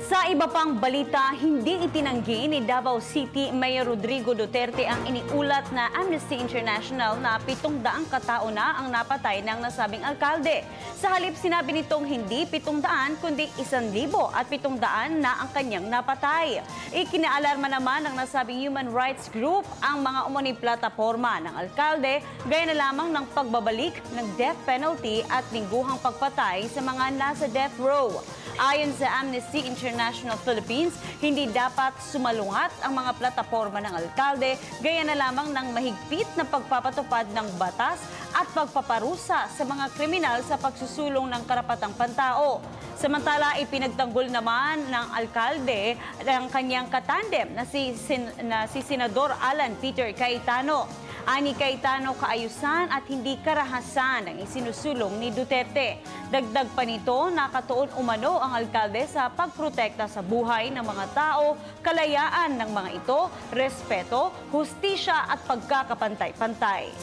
Sa iba pang balita, hindi itinanggi ni Davao City Mayor Rodrigo Duterte ang iniulat na Amnesty International na 700 katao na ang napatay ng nasabing alkalde. Sa halip, sinabi nitong hindi 700 kundi 1,700 na ang kanyang napatay. Ikinaalarma naman ng nasabing human rights group ang mga umuning plataporma ng alkalde gaya na lamang ng pagbabalik ng death penalty at lingguhang pagpatay sa mga nasa death row. Ayon sa Amnesty International Philippines, hindi dapat sumalungat ang mga plataporma ng alkalde gaya na lamang ng mahigpit na pagpapatupad ng batas at pagpaparusa sa mga kriminal sa pagsusulong ng karapatang pantao. Samantala, ipinagtanggol naman ng alkalde ang kanyang katandem na si Senador Alan Peter Cayetano. Ani Cayetano, kaayusan at hindi karahasan ang isinusulong ni Duterte. Dagdag pa nito, nakatuon umano ang alkalde sa pagprotekta sa buhay ng mga tao, kalayaan ng mga ito, respeto, hustisya at pagkakapantay-pantay.